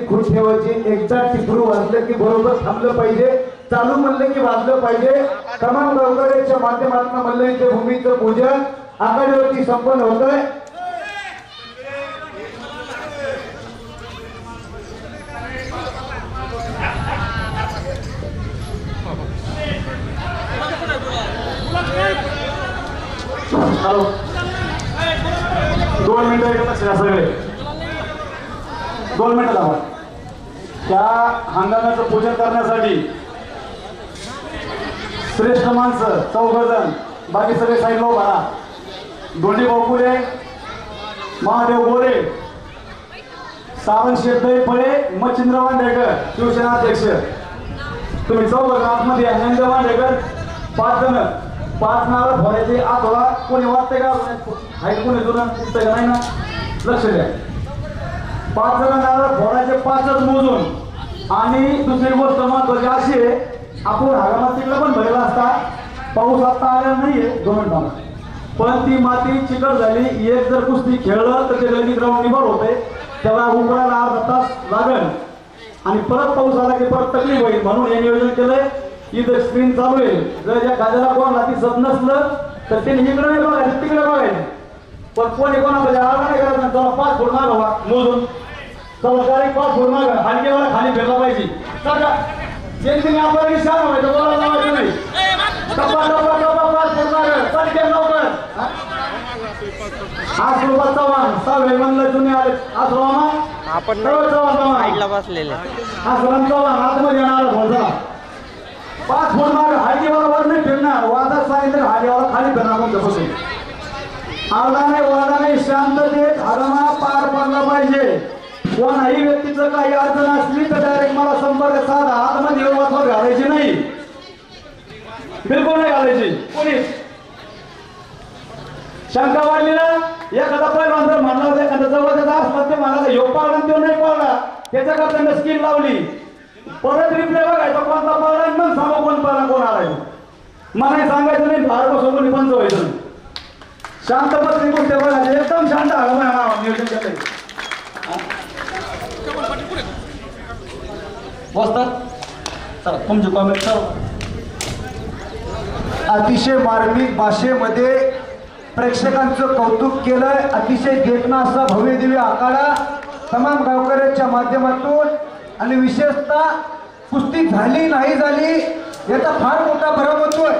खूप ठेवायची. एकदा टिपरू वाजलं की बरोबर थांबलं पाहिजे. चालू म्हणलं की वाजलं पाहिजे. तमाम गावकऱ्यांच्या माध्यमातून मल्लांच्या भूमीचं पूजन आघाडीवरती संपन्न होतंय. हॅलो 2 मिनिटं एकच सगळे 2 मिनिटं लावा. त्या हंगामाचं पूजन करण्यासाठी श्रेष्ठ माणसं 14 जण, बाकी सगळे साईड लो भरा. दोंडी बापुरे, महादेव गोरे, सावंत शेट्टे फळे, मच्छिंद्र वांडेकर शिवसेना अध्यक्ष. तुम्ही 14 आतमध्ये आनंद वांडेकर 5 जण 5 नारळ फोडायचे. आतोला कोणी वाटतंय का? हाईट कोणी जुनं दिसतंय का? नाही ना, लक्ष द्या. 5 जण नारळ फोडायचे, 5च मोजून. आणि दुसरी गोष्ट महत्वाची अशी आहे, आपण हंगामात तिकडे पण भरला असता. पाऊस आता आला नाहीये 2 मिनिटांना, पण ती माती चिकट झाली. एक जर कुस्ती खेळलं तर ते लगेच ग्राउंड निभार होते. त्याला उकळायला अर्धा तास लागेल आणि परत पाऊस आला की परत तकलीफ होईल. म्हणून हे नियोजन केलंय. इथं स्क्रीन चालू आहे. जर या गाजाला कोणाला दिसत नसलं तर ते इकडे नाही बघायचं, तिकडे बघायचं. पण कोणी कोणामध्ये आला नाही करत नाही. चला 5 फूट माग व्हा मोजून. चला डायरेक्ट 5 फूट माग. हलकेवाला खाली फिरला पाहिजे. सगळं ज्यांनी आपल्याला शान व्हायचं बोलायला लावायचं नाही. टप्पा टप्पा टप्पा 5 फूट माग. पटकन लवकर. आश्रुपात चव्हाण 6 म्हणलं जुने आले. आश्रमामा आपण चव्हाण बसलेले. आश्रम चव्हाण आतमध्ये येणार बोलता. 5 फूट माग. हाडीवाला वर नाही फिरणार. वादात सांगितलं हाडीवाला खाली फिरणार तुमच्यापासून. आला नाही वादा नाही. शांततेत हंगामा पार पडला पाहिजे. कोणाही व्यक्तीचं काही अडचण असली तर डायरेक्ट मला संपर्क साधा. आतमध्ये येऊन घालायची नाही, बिलकुल नाही घालायची. कोणी शंका वाढली ना, एखादा पहिलवान जर म्हणला होता एखादा जवळचा आसमध्ये म्हणाला ह्यो पाळला तो नाही पाळला, त्याच्याकरता स्किल लावली. परत रिप्ले बघायचा कोणता पाळला आणि मग सांगा कोण पाळला कोण आलाय. मला सांगायचं नाही, बाहेर बसून कोणी पंच व्हायचं नाही. शांत बसली गोष्ट बघायची. एकदम शांत हंगामा नियोजन केलंय. बसतात चला तुमचे कॉमेंट सर. अतिशय मार्मिक भाषेमध्ये प्रेक्षकांचं कौतुक केलंय. अतिशय देखणा असा भव्य दिव्य आखाडा तमाम गावकऱ्यांच्या माध्यमातून. आणि विशेषतः कुस्ती झाली नाही झाली याचा फार मोठा भ्रम होतोय.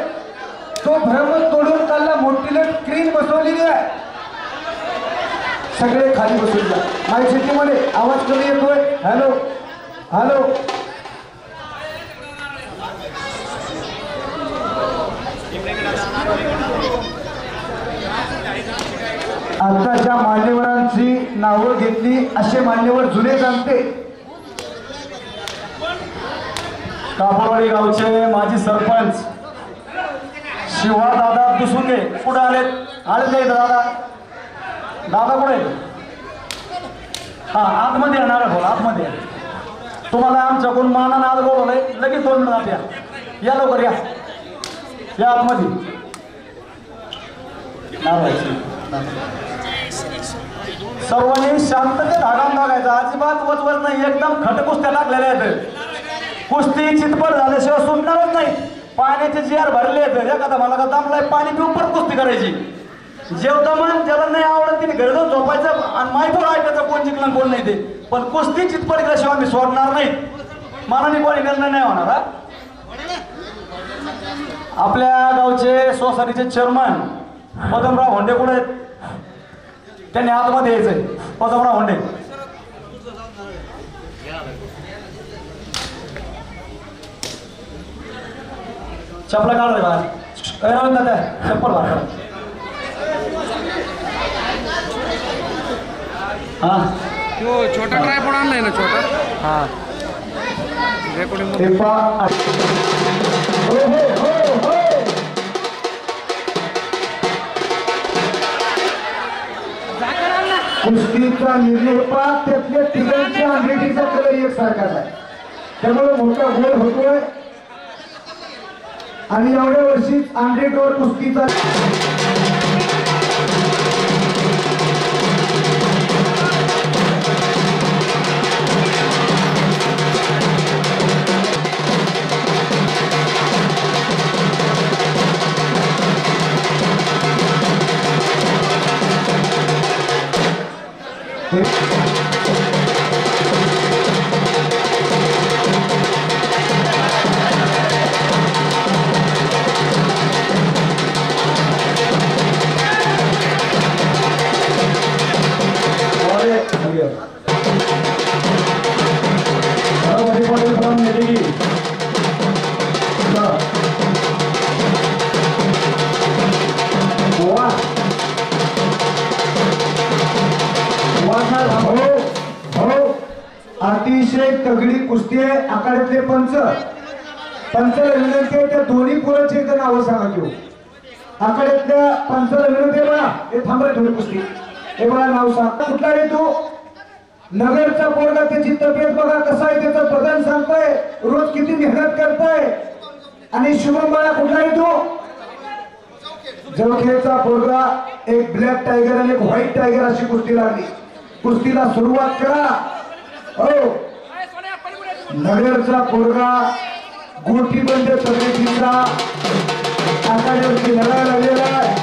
तो भ्रम तोडून त्याला मोठी स्क्रीन बसवलेली आहे. सगळे खाली बसून जा. माय सिटीमध्ये आवाज कमी येतोय. Hello hello. आता ज्या मान्यवरांची नावं घेतली असे मान्यवर जुने जाणते. कापडवाडी गावचे माजी सरपंच शिवा दादा दुसुंगे कुठे आले? आले नाही दादा? दादा कुठे? हा आतमध्ये येणार बोला. आतमध्ये तुम्हाला आमच्याकडून मानानं आज बोलवलंय. लगेच 2 मिनिटात या लवकर या. या आतमध्ये सर्वांनी शांततेत हंगाम लागायचा. अजिबात वचवत नाही. एकदम खटकुस्त्या लागलेल्या आहेत. कुस्ती चितपट झाल्याशिवाय सुटणारच नाही. पाण्याचे जिआर भरले आहेत. एखादा मला का दमलाय पाणी पिऊन परत कुस्ती करायची. जेवता मन ज्याला नाही आवडत तिने घरी जाऊन झोपायचं आणि माहिती ऐकायचं कोण जिंकलं कोण नाही ते. पण कुस्ती चितपट केल्याशिवाय आम्ही सोडणार नाही. मनाने कोणी निर्णय नाही होणार. आपल्या गावचे सोसायटीचे चेअरमन पदमराव होंडे कुठे आहेत? त्यांनी आतमध्ये यायचंय. पदमराव होंडे चपला काढ बाहेर. चप्पल बाहेर. हा छोटा ट्रायपॉड आणलाय ना छोटा. हा कुस्तीचा निर्णय त्यातल्या तिघांच्या अंगठीचा कलर एकसारखाच आहे. त्यामुळे मोठा गोल होतोय. आणि एवढ्या वर्षी अंगठीवर कुस्तीचा अतिशय तगडी कुस्ती आहे. आखाड्यातले पंचाला विनंती आहे त्या दोन्ही पोरांची एकदा नावं सांगा घेऊ. आखाड्यातल्या पंचाला विनंती आहे बघा, हे थांबा थोडी कुस्ती. हे बघा नाव सांग. कुठला रे तू? नगरचा पोरगा, त्याची तब्येत बघा कसं आहे, त्याचं बदन सांगताय, रोज किती मेहनत करताय. आणि शुभम बाळा कुठला रे तू? जवखेडचा पोरगा, एक ब्लॅक टायगर आणि एक व्हाईट टायगर अशी कुस्ती लागली. कुस्तीला सुरुवात करा. हो नगरचा पोरगा गोटीबंद तब्येतीचा आखाड्यावरती लढायला लागलेला आहे.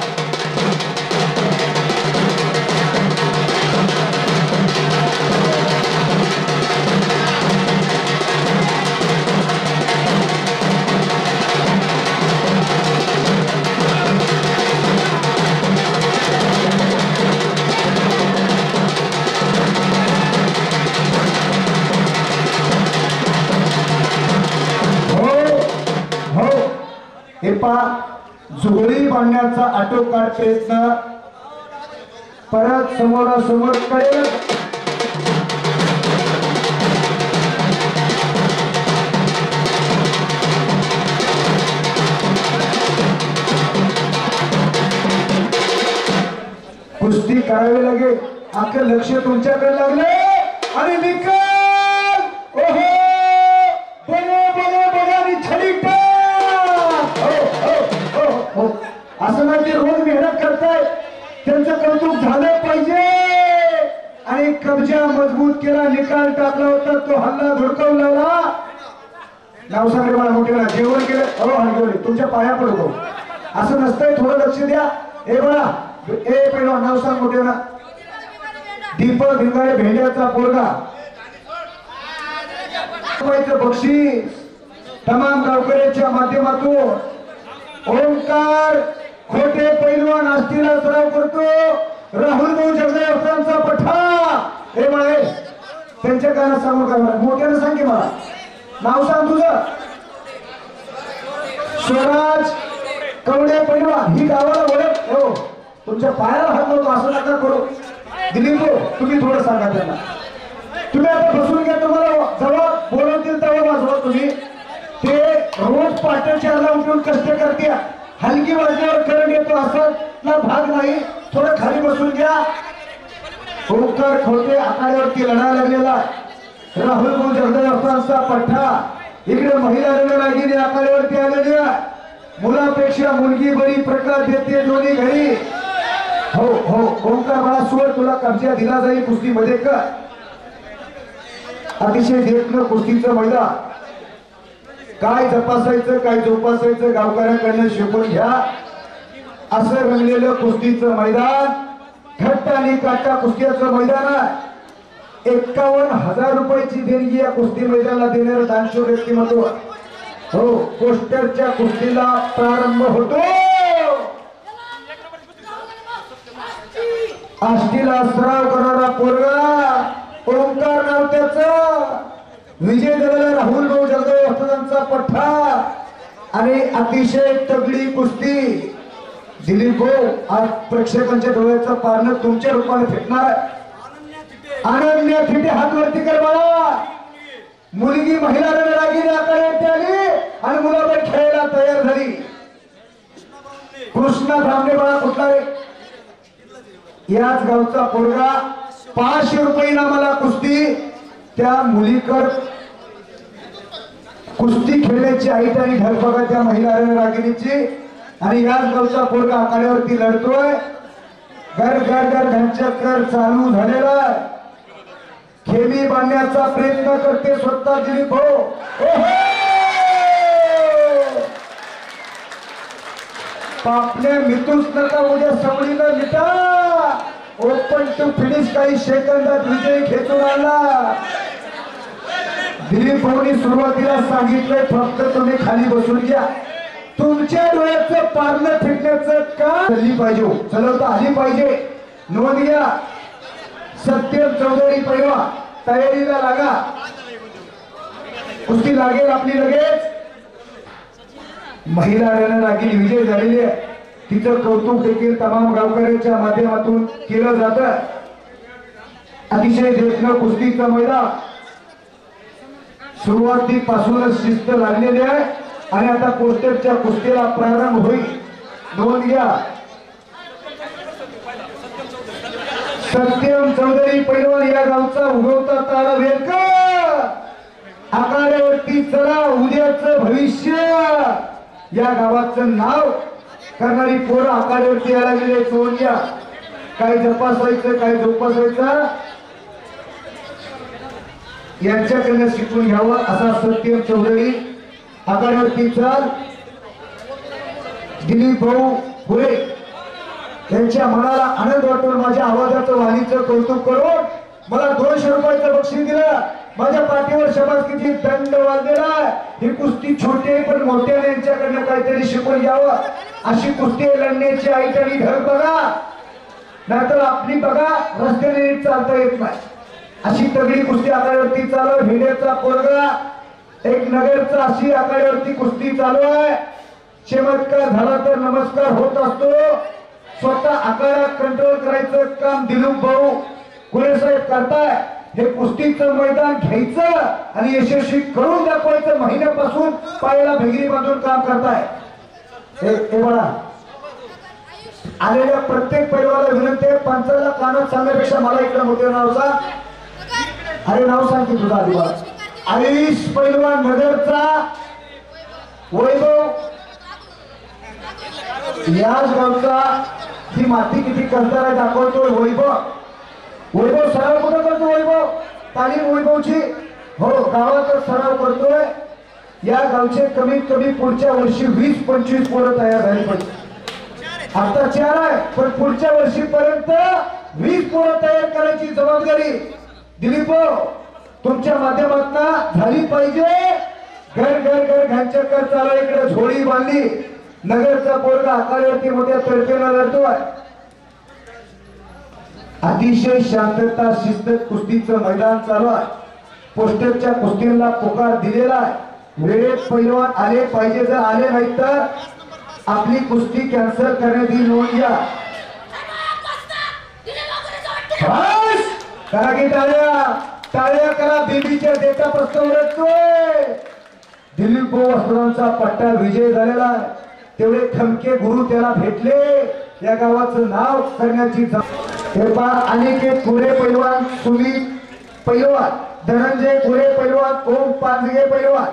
जुगळी बांधण्याचा आटोकाट प्रयत्न परत समोरासमोर करेल. कुस्ती करावी लागेल. आपलं लक्ष तुमच्याकडे लागले आणि निकाल ओहो असं नाही. ते रोज मेहनत करताय, त्यांचं कौतुक झालं पाहिजे. आणि कब्जा मजबूत केला, निकाल टाकला होता, तो हल्ला धुडकवला. नाव सांगले मला मोठे जेवण केलं. अहो हलगवले तुमच्या पाया पडतो. असं नसतंय, थोडं लक्ष द्या. हे बघा ए पहिला नाव सांग मोठे ना. दीपक भिंगारे भेंड्याचा पोरगा, बक्षीस तमाम गावकऱ्यांच्या माध्यमातून. ओंकार खोटे पैलवान आष्टीला सराव करतो. राहुल भाऊ जगदेवचा पठा. हे म्हणे त्यांच्या गाणं सांगू का? मोठ्यानं सांग की मला. नाव सांग तुझं. स्वराज कवडे पैलवान. ही गावाला ओळख. हो तुमच्या पायाला हात लावतो असं नका करू. दिलीप तुम्ही थोडं सांगा त्यांना. तुम्ही आता बसून घ्या. तुम्हाला जेव्हा बोलवतील तेव्हा वाजवा तुम्ही. ते रोज पाट्याच्या उठून कष्ट करते. हलकी वाजल्यावर करंट येतो असा भाग नाही. थोडं खाली बसून घ्या. ओंकार खोटे आखाड्यावरती लढा लागलेला. राहुल भाऊ जगदेवचा पठ्ठा. इकडे महिला रणरागिणी आखाड्यावरती आलेली आहे. मुलापेक्षा मुलगी बरी प्रकार देते दोन्ही घरी. हो हो ओंकार मला सोड, तुला कब्जा दिला जाईल कुस्तीमध्ये का. अतिशय देखणं कुस्तीचं मैदान. काय तपासायचं काय जोपासायचं गावकऱ्यांकडनं शिकून घ्या. असं रंगलेलं कुस्तीचं मैदान, घट्ट आणि काटा कुस्त्याचं मैदान आहे. 51,000 रुपयाची देणगी या कुस्ती मैदानाला देणारं दानशूर व्यक्तिमत्व. हो पोस्टरच्या कुस्तीला प्रारंभ होतो. आष्टीला सराव करणारा पोरगा ओंकार नाव त्याचं. विजय झालेला राहुल भाऊ जगदेवचा पठ्ठा. आणि अतिशय तगडी कुस्ती. दिलीप भाऊ आज प्रेक्षकांच्या डोळ्याचं पारणं तुमच्या रूपाने फेकणार. अनन्या थिटे हात वरती कर बाळा. मुलगी महिला रणरागिणी आखाड्यात आली आणि मुलावर खेळायला तयार झाली. कृष्णा धामणे बाळा कुठला रे? याच गावचा पोरगा. 500 रुपये नामाला कुस्ती. त्या मुलीकर कुस्ती खेळण्याची ऐट आणि ढग बघा त्या महिला रणरागिणीची. आणि याच गावचा पोरगा आखाड्यावरती लढतोय. घर घर घर घनचक्कर चालू झालेला. खेमी बांधण्याचा प्रयत्न करते स्वतः दिलीप भाऊ. पापण्या मितूच नका उद्या सवडीनं मिटा. ओपन टू फिनिश काही सेकंदात विजय खेचून आला. दिलीप भाऊनी सुरुवातीला सांगितलंय फक्त तुम्ही खाली बसून घ्या. तुमच्या डोळ्याचं पारणं फिरण्याचं का झाली पाहिजे, चलवता आली पाहिजे. नोंद घ्या. सत्यम चौधरी पैलवान तयारीला लागा. कुस्ती लागेल आपली लगेच. महिला रणरागिणी विजय झालेली आहे. तिचं कौतुक देखील तमाम गावकऱ्यांच्या माध्यमातून केलं जातं. अतिशय देखणं कुस्तीचं मैदान. सुरुवातीपासूनच शिस्त लागलेली आहे आणि आता पोस्टरच्या कुस्तीला प्रारंभ होईल. नोंद घ्या. सत्यम चौधरी पैलवान या गावचा उगवता तारा वेलकर. आखाड्यावरती चला, उद्याचं भविष्य या गावाचं नाव करणारी पोरं आखाड्यावरती यायला लागलेली. नोंद घ्या. काय जपासायचं काय जोपासायचं यांच्याकडनं शिकून घ्यावं असा सत्यम चौधरी आखाड्यावरती चाल. दिलीप भाऊ पुरे त्यांच्या मनाला आनंद वाटून माझ्या आवाजाचं वाणीचं कौतुक करून मला 200 रुपयाचं बक्षीस दिलं. माझ्या पाठीवर शबासकीची दंड वाजलेला. ही कुस्ती छोटी आहे पण मोठ्याने यांच्याकडनं काहीतरी शिकून घ्यावं. अशी कुस्ती लढण्याची आईटणी घर बघा, नाहीतर आपली बघा रस्त्याने नीट चालता येत नाही. अशी तगडी कुस्ती आखाड्यावरती चालू आहे. भिडेचा पोरगा एक नगरचा अशी आखाड्यावरती कुस्ती चालू आहे. चमत्कार झाला तर नमस्कार होत असतो. स्वतः आखाडा कंट्रोल करायचं काम दिलीप भाऊ कुळे साहेब करताय. हे कुस्तीचं मैदान घ्यायचं आणि यशस्वी करून दाखवायचं. महिन्यापासून पायाला भेगरी बांधून काम करताय. हे बघा, आलेल्या प्रत्येक पैलवानाला विनंती आहे, पंचाला कानात सांगण्यापेक्षा मला इकडे मोठे नाव सांग. अरे नाव सांग की तुझा आधी. आयुष पैलवान नगरचा वैभव याच गावचा. ही माती किती कंटाळा दाखवतोय वैभव. वैभव सराव कुठं करतो? वैभव तालीम वैभवची हो गावातच सराव करतोय. या गावचे कमीत कमी पुढच्या वर्षी 20-25 पोरं तयार झाली पाहिजे. आता 4 आहे पण पुढच्या वर्षीपर्यंत 20 पोरं तयार करायची जबाबदारी दिलीप तुमच्या माध्यमातून झाली पाहिजे. घर घर घर घांचक्कर चालू. इकडे झोळी बांधली. नगरचा पोरगा आखाड्यावरती मोठ्या तडफेला लढतोय. अतिशय शांतता शिस्त कुस्तीचं मैदान चालू आहे. पोस्टरच्या कुस्तीला पुकार दिलेला आहे. वेळेत पैलवान आले पाहिजे. जर आले नाही तर आपली कुस्ती कॅन्सल करण्यात येईल. नोंद घ्या. करा की टाळ्या टाळ्या करा. बेबीच्या देता प्रस्ताव रचतोय. दिलीप भाऊ वस्त्रांचा पट्टा विजय झालेला आहे. तेवढे खमके गुरु त्याला भेटले. या गावाचं नाव करण्याची अनिकेत कुरे पैलवान, सुमित पैलवान, धनंजय कुरे पैलवान, ओम पांजगे पैलवान,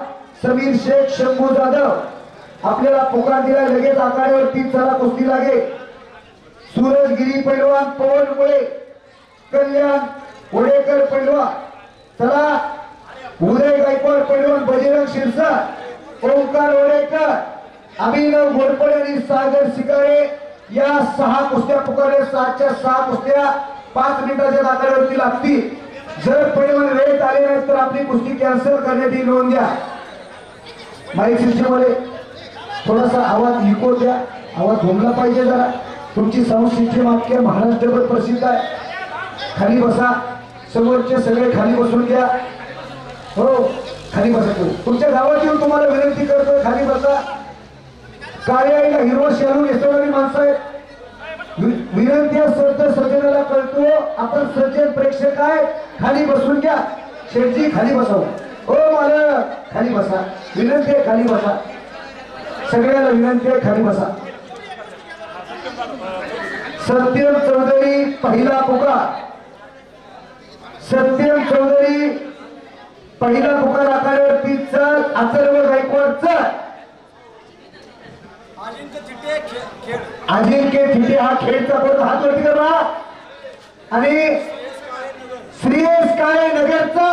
समीर शेख, शंभू जाधव आपल्याला पुकार दिला. लगेच आखाड्यावरती चला कुस्ती लागे. सूरजगिरी पैलवान, पवन मुळे, कल्याण वडेकर पैलवान चला. उदय गायकवाड पैलवान, बजरंग शिरसाट, ओंकार वडेकर, अभिनव घोरपडे आणि सागर शिकारे या 6 कुस्त्या पुकारल्या. 7च्या 6 कुस्त्या 5 मिनिटाच्या आखाड्यावरती लागतील. जर पैलवान वेळेत आले नाही तर आपली कुस्ती कॅन्सल करण्यात येईल. नोंद द्या. माईक सिस्टम मध्ये थोडासा आवाज इको द्या. आवाज घुमला पाहिजे जरा. तुमची साऊंड सिस्टम अख्ख्या महाराष्ट्रभर प्रसिद्ध आहे. खाली बसा. समोरचे सगळे खाली बसून घ्या. हो खाली बसा. तुमच्या गावात येऊन तुम्हाला विनंती करतोय खाली बसा. काळ्या आईला हिरवा शालू नेसवणारी माणसं आहेत. विनंती सज्जनाला कळतो. आपण सज्जन प्रेक्षक आहे. खाली बसून घ्या. शेठजी खाली बसाव. हो मालक खाली बसा. विनंती आहे खाली बसा. सगळ्याला विनंती आहे खाली बसा. सत्यम चौधरी पहिला पुकार. सत्यम चौधरी पहिला पुकार आखाड्यावरती चल. अथर्व गायकवाड चल. अजिंक्य थिटे हा खेळचा पडतो. हात वरती करा. आणि श्रेयस काळे नगरचा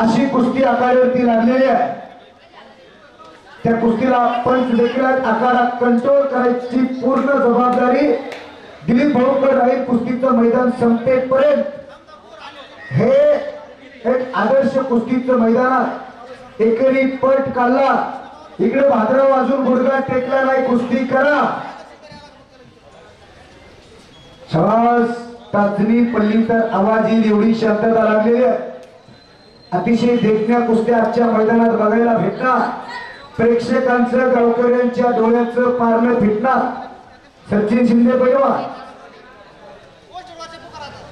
अशी कुस्ती आखाड्यावरती लागलेली आहे. त्या कुस्तीला पंच देखील आखाडा कंट्रोल करायची पूर्ण जबाबदारी दिलीप भाऊकडे राहील. कुस्तीचं मैदान संपेपर्यंत हे एक आदर्श कुस्तीचं मैदान आहे. एकेरी पट काढला. इकडे भाद्राव अजून गुडघा टेकला नाही. कुस्ती करा. श्वास टाचणी पडली तर आवाज येईल एवढी शांतता लागलेली आहे. अतिशय देखण्या कुस्त्या आजच्या मैदानात बघायला भेटणार. प्रेक्षकांचं गावकऱ्यांच्या डोळ्याचं पारणं फिटणार. सचिन शिंदे पैलवान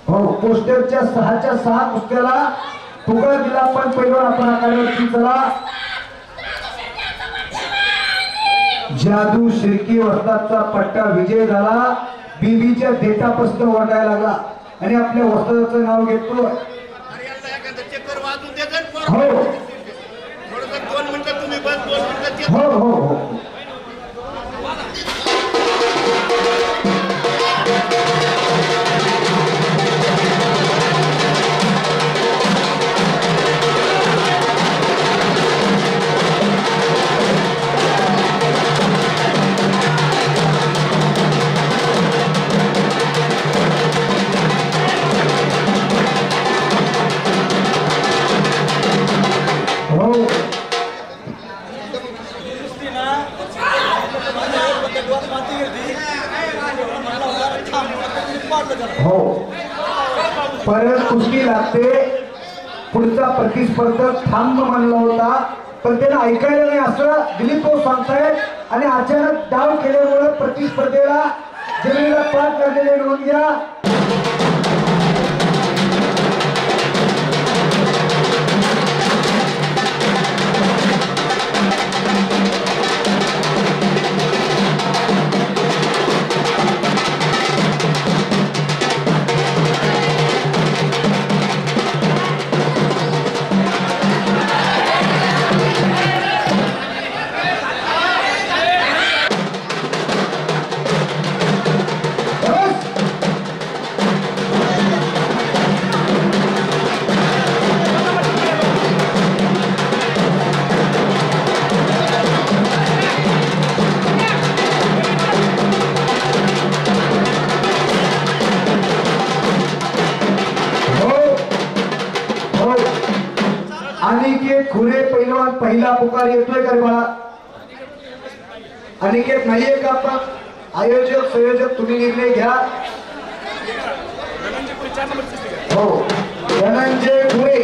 हो पोस्टरच्या 6च्या 6 कुस्त्याला फुगा दिला पण पहिलवान आपण आखाड्यावरती चला. जादू शिर्की वस्तादचा पट्टा विजय झाला. बीबीच्या देठापासून ओरडायला लागला आणि आपल्या वस्तादाचं नाव घेतो. हो हो हो हो हो परत कुस्ती लागते. पुढचा प्रतिस्पर्धक थांब म्हणला होता पण त्यानं ऐकायला नाही असं दिलीप भाऊ सांगतायत आणि अचानक डाव केल्यामुळे प्रतिस्पर्धेला जमिनीला पाठ लागलेले नोंद घ्या. अनिकेत खुरे पहिलवान पहिला पुकार येतोय का रे बाळा? अनिकेत नाहीये का? आपण आयोजक संयोजक तुम्ही निर्णय घ्या. हो धनंजय खुरे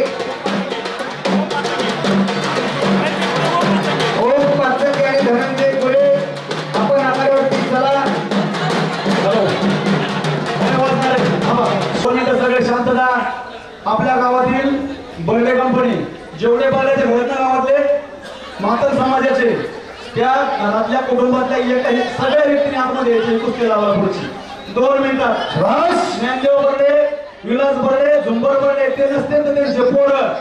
ओम पाचके आणि धनंजय खुरे आपण आखाड्यावरती चला. सगळे शांतता. आपल्या गावातील बर्डे कंपनी जेवढे बाळाचे घरातल्या गावातले मातल समाजाचे त्या घरातल्या कुटुंबातल्या सगळ्या व्यक्तीने आतमध्ये यायचे कुस्ती लावायला पुढची 2 मिनिटात. ज्ञानदेव बर्डे, विलास बर्डे, झुंबर बर्डे ते नसते तर त्यांचे पोरं.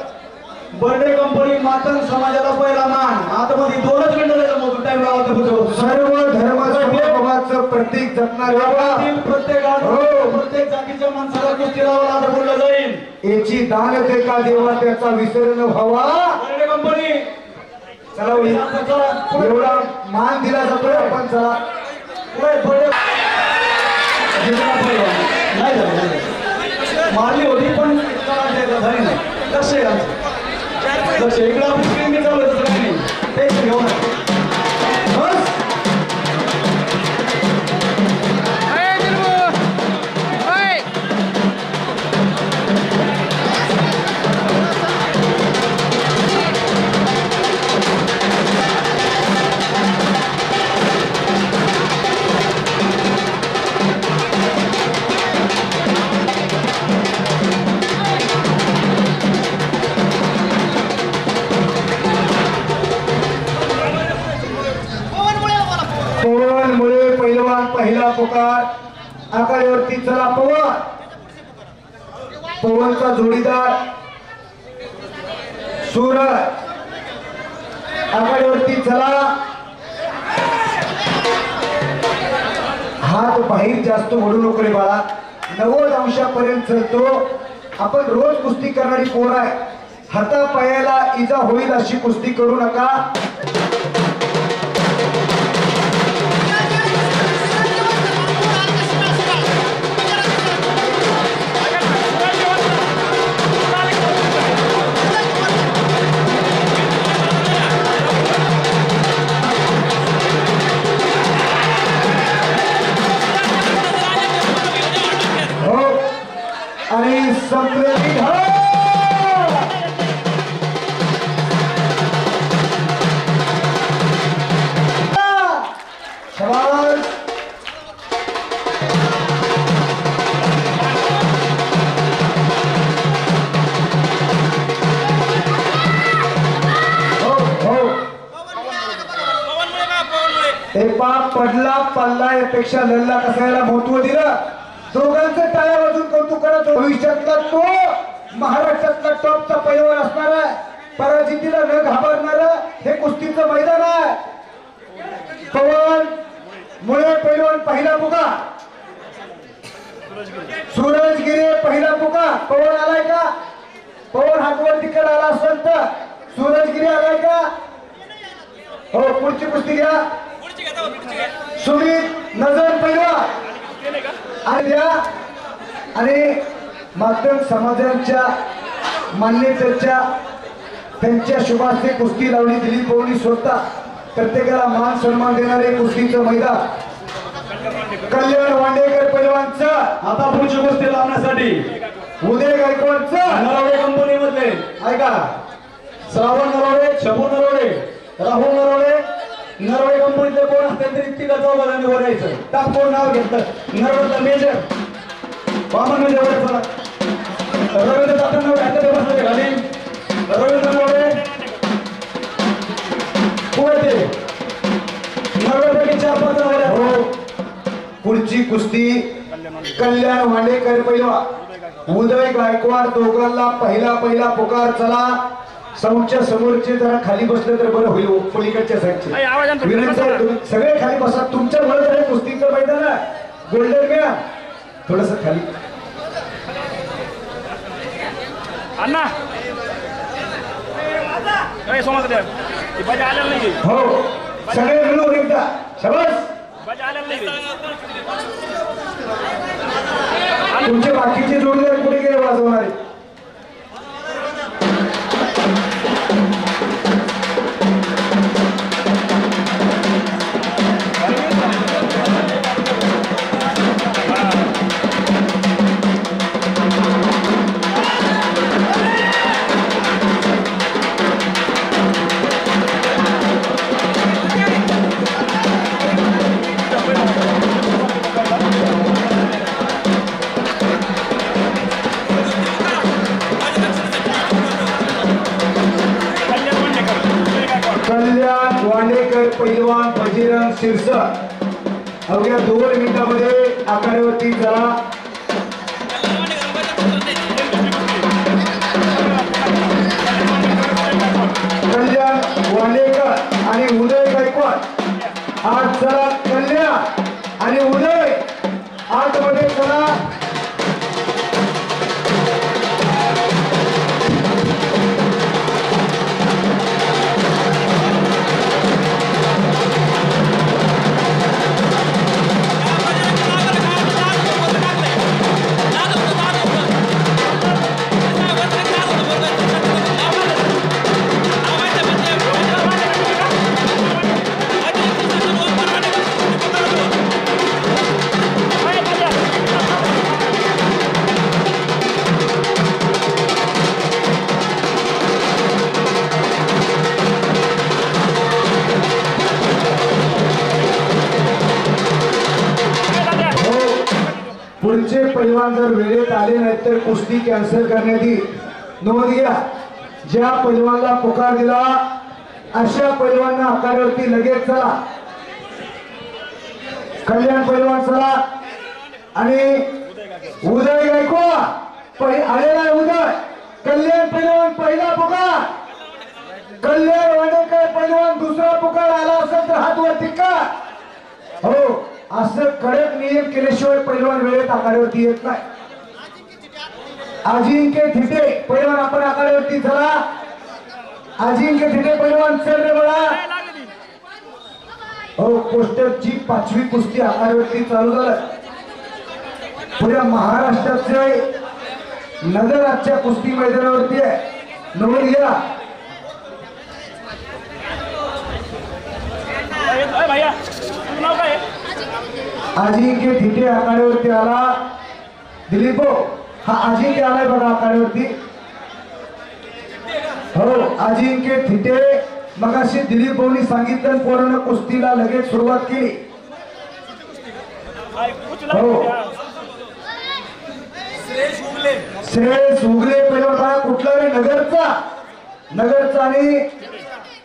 बर्डे कंपनी मातल समाजाला पहिला मान. आतमध्ये 2च मिनिटं मोठं टाइम लावायचं. सर्व धर्म समभावाचं प्रतीक जपणाऱ्या प्रत्येक जातीच्या माणसाला कुस्ती लावायला आता बोललं जाईल. याची दान देका देवा त्याचा विसर न व्हावा. बर्डे कंपनी चला एवढा मान दिला जातोय आपण. चला मारली होती पण झाली नाही. लक्ष लक्ष इकडं आपण स्क्रीन चालू तसं काही नाही. टेन्शन घेऊ नका. पहिला पुकार आखाड्यावरती चला. पवन पवनचा जोडीदार सूरज आखाड्यावरती चला. हात बाहेर जास्त ओढू नको रे बाळा. 90 अंशापर्यंत चलतो. आपण रोज कुस्ती करणारी पोर आहे. हाता पायाला इजा होईल अशी कुस्ती करू नका. आणि संपलेली बाप पडला पडला यापेक्षा लढला कसा याला महत्व दिलं. दोघांचं टाळ्या वाजून कौतुक करत. भविष्यातला तो महाराष्ट्रातला टॉपचा पैलवान असणार आहे. पराजितीला न घाबरणार हे कुस्तीचं मैदान आहे. पवन मुळे पैलवान पहिला पुकार. सूरजगिरी पहिला पुकार. पवन आलाय का? पवन हातवर तिकड आला असेल तर सूरजगिरी आलाय का? हो पुढची कुस्ती घ्या. सुमित नजर पैलवान आणि द्या. आणि माध्यम समाजांच्या मान्यतेच्या त्यांच्या शुभास्ते कुस्ती लावली. दिलीप पवनी स्वतः प्रत्येकाला मान सन्मान देणारे कुस्तीचं मैदान कल्याण वांडेकर पैलवानचं. आता पुढची कुस्ती लावण्यासाठी उदय गायकवाडचं नरवडे कंपनी मधले ऐका श्रावण नरवडे, शंभू नरवडे, राहुल नरवडे. नरवडे कंपनीतले कोण असतील तरी तिला चौघांनी वर यायचं. टाकून नाव घेतलं. नरवडचा मेजर वामन मेजर वर चला. रवींद्र तात्यांना घातले बसले खाली. रवींद्र नरवडे पुढे नरवडे 4-5 नरवडे. हो पुढची कुस्ती कल्याण वांडेकर पैलवान उदय गायकवाड दोघांना पहिला पुकार. चला समोरच्या समोरचे जरा खाली बसले तर बरं होईल. पलीकडच्या साईडचे विनंती आहे सगळे खाली बसा. तुमच्या मुळे जरा कुस्तीचं मैदान आहे. गोल्डन घ्या थोडस खाली. अण्णा हो सगळे मिळून एकदा शाबास. तुमचे बाकीचे जोडीदार कुठे गेले वाजवणारे? कल्याण वांडेकर पैलवान बजरंग शिरसट अवघ्या 2 मिनिटांमध्ये आखाड्यावरती चला. कल्याण वांडेकर आणि उदय गायकवाड आज चला. कल्याण आणि उदय आतमध्ये चला. पुढचे पैलवान जर वेळेत आले नाही तर कुस्ती कॅन्सल करण्यात येईल. नोंद घ्या. ज्या पैलवानला पुकार दिला अशा पैलवानांना आखाड्यावरती लगेच चला. कल्याण पैलवान चला आणि उदय गायकवाड आलेला आहे. उदय कल्याण पैलवान पहिला पुकार. कल्याण वांडेकर पैलवान दुसरा पुकार. आला असेल तर हात वरती का. हो असं कडक नियम केल्याशिवाय पैलवान वेळेत आखाड्यावरती येत नाही. अजिंक्य थिटे पैलवान आपण आखाड्यावरती चला. अजिंक्य थिटे पैलवान चल रे बळा. हो पोस्टरची 5वी कुस्ती आखाड्यावरती चालू झालं. पुऱ्या महाराष्ट्राचे नगर आजच्या कुस्ती मैदानावरती आहे. नोंद घ्या. अजिंक्य थिटे आखाड्यावरती आला. दिलीप हा अजिंक्य आलाय बघा आखाड्यावरती. हो अजिंक्य थिटे मगाशी दिलीप भाऊनी सांगितलं पोरानं कुस्तीला लगेच सुरुवात केली. हो श्रेयस उगले पहिला बघा कुठला रे. नगरचा आणि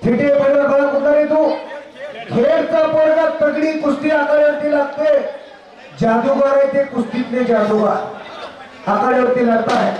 थिटे पहिला बघा कुठला रे तू. खेळचा पोरगा तगडी कुस्ती आखाड्यावरती लागते. जादूगार आहे ते कुस्तीतले जादूगार आखाड्यावरती लढताय.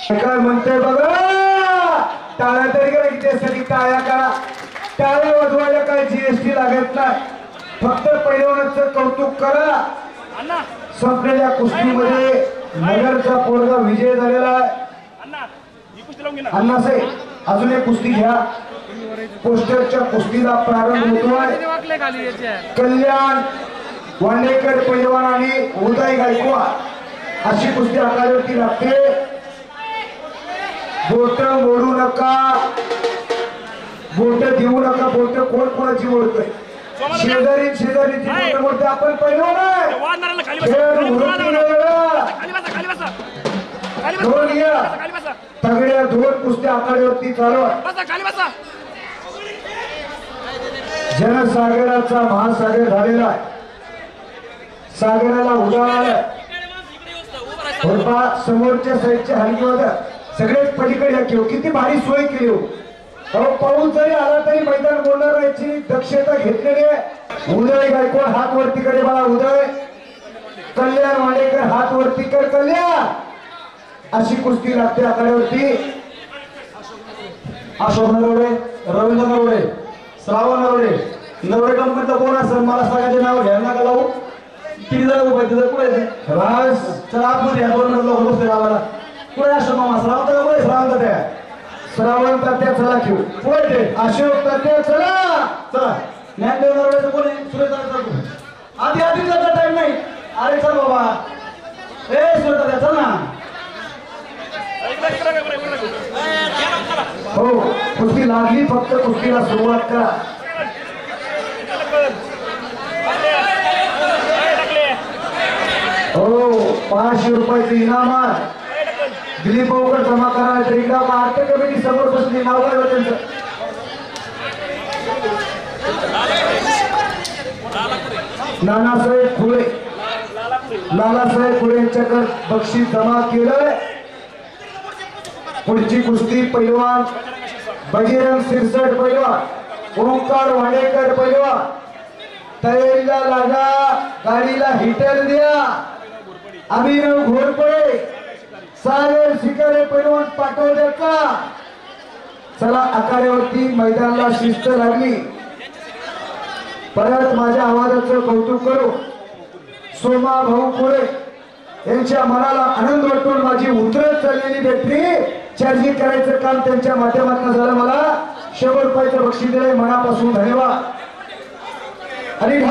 काय म्हणतोय बघा, टाळ्या तरी करा, त्यासाठी टाळ्या करा. टाळ्या वाजवायला काय जीएसटी लागत नाही. फक्त पहिलवानाचं कौतुक करा. अण्णा संपलेल्या कुस्तीमध्ये नगरचा पोरगा विजय झालेला आहे. अण्णा ही कुस्ती लावून घे ना. अण्णासाहेब अजून एक कुस्ती घ्या. पोस्टरच्या कुस्तीला प्रारंभ होतोय. वाकले खाली याचे कल्याण वांडेकर पैलवान आणि उदय गायकवाड अशी कुस्ती आखाड्यावरती लागते. बोट मोडू नका, बोट देऊ नका. बोट कोण कोणाची मोडतोय? शेजारी शेजारीची बोट मोडते. आपण पैलवान आहे. वाढणाऱ्याला खाली खेळ बसा. उघडती नाही वेळा. खाली बसा, खाली बसा. खाली दोन बसा. घ्या. खाली बसा. तगड्या दोन कुस्त्या आखाड्यावरती चालू आहे. बसा, खाली बसा. जनसागराचा महासागर झालेला आहे. सागराला उडाळ आलाय. समोरच्या साईडच्या हलकीवर सगळेच पलीकडे या घेऊ. किती भारी सोय केली हो. अहो पाऊस जरी आला तरी मैदान बोलणार राहायची दक्षता घेतलेली आहे. उदय गायकवाड हात वरती करे बाळा. उदय कल्याण वाडेकर हात वरती कर. कल्याण अशी कुस्ती लागते आखाड्यावरती. अशोक नरवडे, रवींद्र नरवडे, श्रावण नरवडे. नरवडे कंपनीचा कोण असेल मला सगळ्याचे नाव घ्यायला नका लावू. किती जण उभे तिथं कुठे बस चला आतमध्ये या. दोन लोक बसले गावाला. कुठे अशोक मामा श्रावण का कुठे श्रावण का त्या श्रावण तात्या चला घेऊ. पुढे ते अशोक तात्या चला. चला ज्ञानदेव नरवडेचं कोण आहे? सुरेश दादा आधी आधी जायचा टाइम नाही. अरे चल बाबा. ए सुरेश दादा चल ना. हो कुस्ती लागली. फक्त कुस्तीला सुरुवात करा. हो 500 रुपयाचं इनाम आहे. दिलीप भाऊकर जमा करा. तरी आर्थिक कमिटी समोर बसली. नाव काय होतं त्यांचं? नानासाहेब खुळे. लालासाहेब खुळे यांच्याकडे बक्षीस जमा केलंय. पुढची कुस्ती पैलवान बजरंग सिरसट पैलवान, ओंकार वाडेकर पैलवान. तयारीला लागा. गाडीला हिटर द्या. अभिनव घोरपडे, सागर शिकारे पैलवान पाठवण्याचा. चला आखाड्यावरती मैदानाला शिस्त लागली. परत माझ्या आवाजाचं कौतुक करू. सोमा भाऊ कोळे यांच्या मनाला आनंद वाटून माझी उतरत चाललेली बॅटरी चार्जिंग करायचं काम त्यांच्या माध्यमातून झालं. मला 100 रुपयाचं बक्षीस दिलंय. मनापासून धन्यवाद. आणि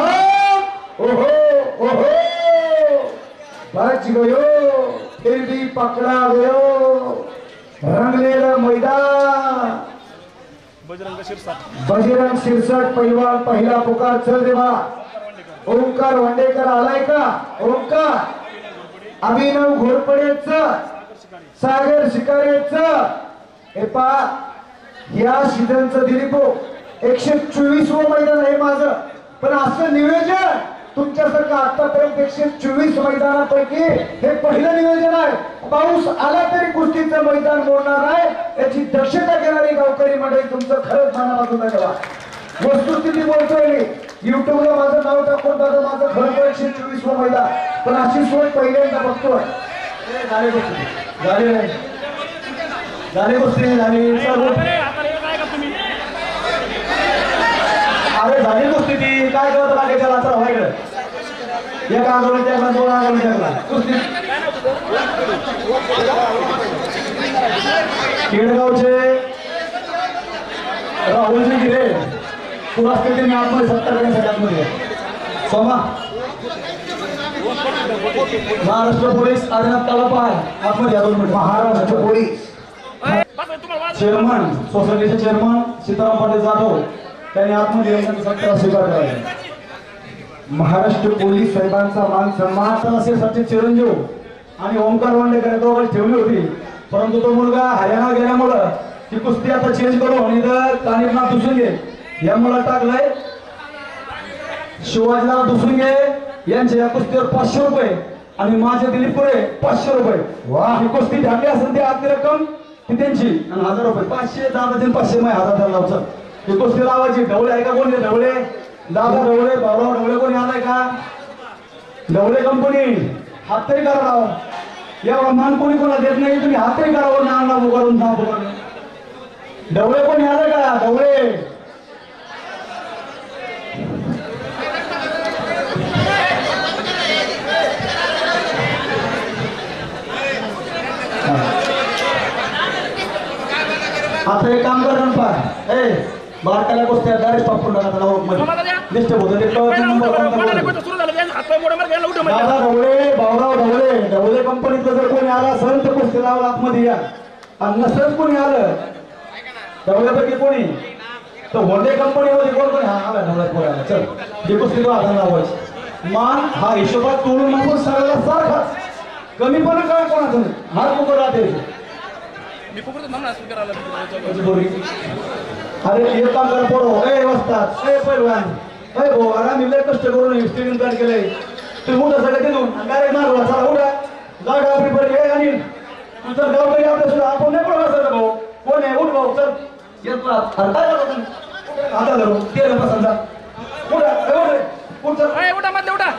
ओहो ओहो बच गयो फिर भी पकड़ा गयो. रंगलेलं मैदान. बजरंग सिरसट पैलवान पहिला पुकार. चल रे बा. ओंकार वांडेकर आलाय का? ओंकार. अभिनव घोरपडेच, सागर शिकारेच. हे पा या सीझनचं दिलीप 124वं मैदान आहे माझं. पण असं नियोजन तुमच्यासारखं आतापर्यंत 124 मैदानापैकी हे पहिलं नियोजन आहे. पाऊस आला तरी कुस्तीचं मैदान मोडणार नाही याची दक्षता घेणारी गावकरी मंडळी तुमचं खरंच मनापासून धन्यवाद. वस्तुस्थिती बोलतोय मी. युट्यूबला माझं नाव टाकून बघा. माझं खरं 124वं मैदान. पण अशी सोय पहिल्यांदा बघतोय. झाले नाही झाली कुस्ती झाली सर्व आता हे काय का तुम्ही अरे झाली कुस्ती ती काय करत लागेल त्याला चला व्हायकडे एक आंदोलन टाकला दोन आंदोलन टाकला कुस्ती केडगावचे राहुलजी गिरे पुरा स्थितीने आतमध्ये 70 करण्यासाठी आतमध्ये सोमा महाराष्ट्र पोलीस आदिनाथ तालुका आतमध्ये या 2 मिनिट महाराष्ट्र पोलीस चेअरमन सोसायटीचे चेअरमन सीताराम पाटील जाधव त्यांनी आतमध्ये येऊन सत्ता स्वीकार केला महाराष्ट्र पोलीस साहेबांचा मान सन्मान असेल सचिन चिरंजीव आणि ओमकार वांडेकर दोघांची ठेवली होती परंतु तो मुलगा हरियाणा गेल्यामुळं ती कुस्ती आता चेंज करून इथं कानिपनाथ दुसुंगे या मुला टाकलंय शिवाजीराव दुसुंगे यांच्या या कुस्तीवर 500 रुपये आणि माझे दिलीप पुरे 500 रुपये वा ही कुस्ती ढाकली असेल ती आतली रक्कम ती त्यांची आणि 1000 रुपये 500 दादाचे 500 मै 1000 लावचं ही कुस्ती लावायची ढवळे आहे का कोणी ढवळे दादा ढवळे भाऊराव ढवळे कोणी आलाय का ढवळे कंपनी हात तरी करा राव या मान कोणी कोणाला देत नाही तुम्ही हात तरी करावं नाव करून नाव करून ढवळे कोणी आलाय का ढवळे आता एक काम कर पा ए बारकाला गोष्टी डायरेक्ट पापून टाका मध्ये डिस्टर्ब होतं दादा ढवळे भाऊराव ढवळे ढवळे कंपनीचं जर कोणी आला असेल तर कुस्ती लावला आतमध्ये या आणि नसेल कोणी आलं ढवळ्यापैकी कोणी तर होंडे कंपनीमध्ये कोण कोणी हा आला ढवळ्यात कोणी आला चल ही कुस्ती तो हाताला लावायची मान हा हिशोबात तोडून नको सगळ्याला सारखाच कमी पण काय कोणाचं नाही हात कुकर राहते अरे एक काम कर पोरो ए वस्तात ए पैलवान ए भाऊ अरे मी लय कष्ट करून स्टेडियम तयार केलंय तुम्ही उठा सगळं तिथून डायरेक्ट मारला चला उठा जागा आपली पडली ए अनिल तू जर गावकरी आपल्या सुद्धा आपण नाही पडला सर भाऊ कोण आहे उठ भाऊ चल येत काय करतो आता धरू ते समजा उठा उठा मधले उठा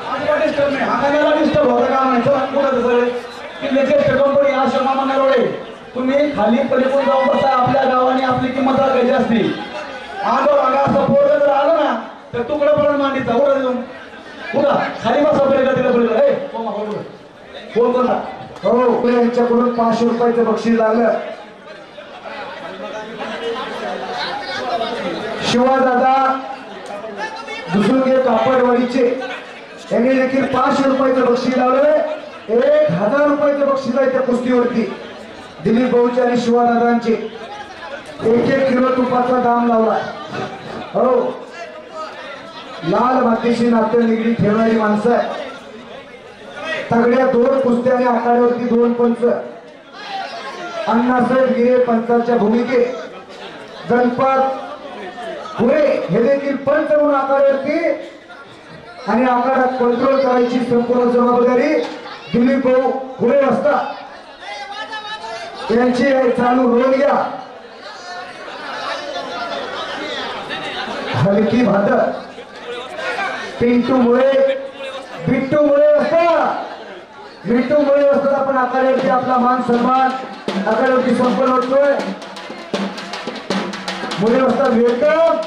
डिस्टर्ब नाही हाताला डिस्टर्ब होता काम नाही चला उठा सगळे तिथले ज्येष्ठ कंपनी आशा मामा नरोडे तुम्ही खाली पलीकडून जाऊन बसा आपल्या गावाने आपली किंमत राखायची असती आलो रागा असं पोरग जर आलं ना तर तुकडा पडून मांडीचा उडा देऊन उडा खाली बसा पलीकडे तिला पलीकडे ए फोन करता हो यांच्याकडून 500 रुपयाचं बक्षीस लागलं शिवादादा दुसुंगे कापडवाडीचे यांनी देखील 500 रुपयाचं बक्षीस लावलं 1000 रुपयाचं बक्षीस आहे त्या कुस्तीवरती दिलीप भाऊचे आणि शिवादादांचे 1-1 किलो तुपाचा दाम लावला हो लाल मातीशी नातं निगडी ठेवणारी माणसं आहे तगड्या 2 कुस्त्या आणि आखाड्यावरती 2 पंच अण्णासाहेब गिरे पंचांच्या भूमिके गणपत पुरे हे देखील पंच म्हणून आखाड्यावरती आणि आखाड्यात कंट्रोल करायची संपूर्ण जबाबदारी दिलीप भाऊ पुरे असतात यांची चालू रोल घ्या हलकी भादर पिंटूमुळे बिट्टूमुळे असतात बिट्टूमुळे असतात आपण आखाड्यावरती आपला मान सन्मान आखाड्यावरती संपन्न होतोय मुळे असतात वेलकम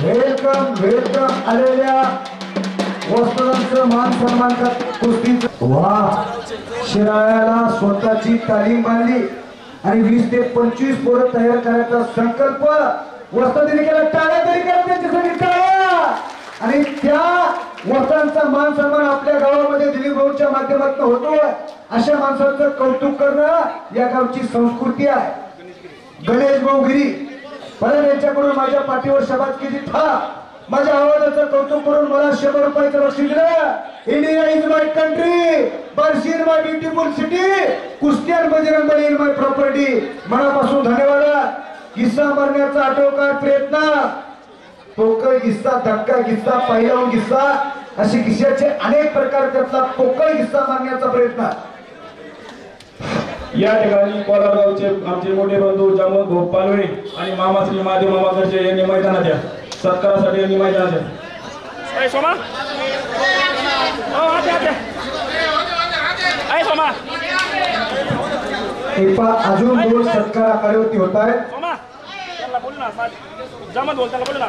वेलकम वेलकम आलेल्या वस्त्रांचं मान सन्मान कुस्तीचं वा शिराळ्याला स्वतःची तालीम बांधली आणि 20 ते 25 पोरं तयार करायचा संकल्प वस्तादिनी केला टाळ्या तरी केला त्यांच्यासाठी टाळ्या आणि त्या वस्तांचा मान सन्मान आपल्या गावामध्ये दिलीप भाऊच्या माध्यमातून होतोय अशा माणसांचं कौतुक करणं या गावची संस्कृती आहे गणेश भाऊ गिरी परत यांच्याकडून माझ्या पाठीवर शबासकीची थाप माझ्या आवाजाचं कौतुक करून मला 100 रुपयाचं बक्षीस दिलं इंडिया इज माय कंट्री बर्शी इन माय ब्युटिफुल सिटी कुस्त्यार बजरंगबली इन माय प्रॉपर्टी मनापासून धन्यवाद किस्सा मारण्याचा आटोकाट प्रयत्न पोकळ किस्सा धक्का किस्सा पहिलावून किस्सा असे किस्स्याचे अनेक प्रकार त्यातला पोकळ किस्सा मारण्याचा प्रयत्न या ठिकाणी कोलारगावचे आमचे मोठे बंधू जामोद भाऊ पालवे आणि मामा श्री महादेव मामा करचे यांनी मैदानात या सत्कारासाठी यांनी मैदानात या सोमा सोमा अजून 2 सत्कार आखाड्यावरती होत आहेत. सोमा त्याला बोलू ना जमत बोल त्याला बोलू ना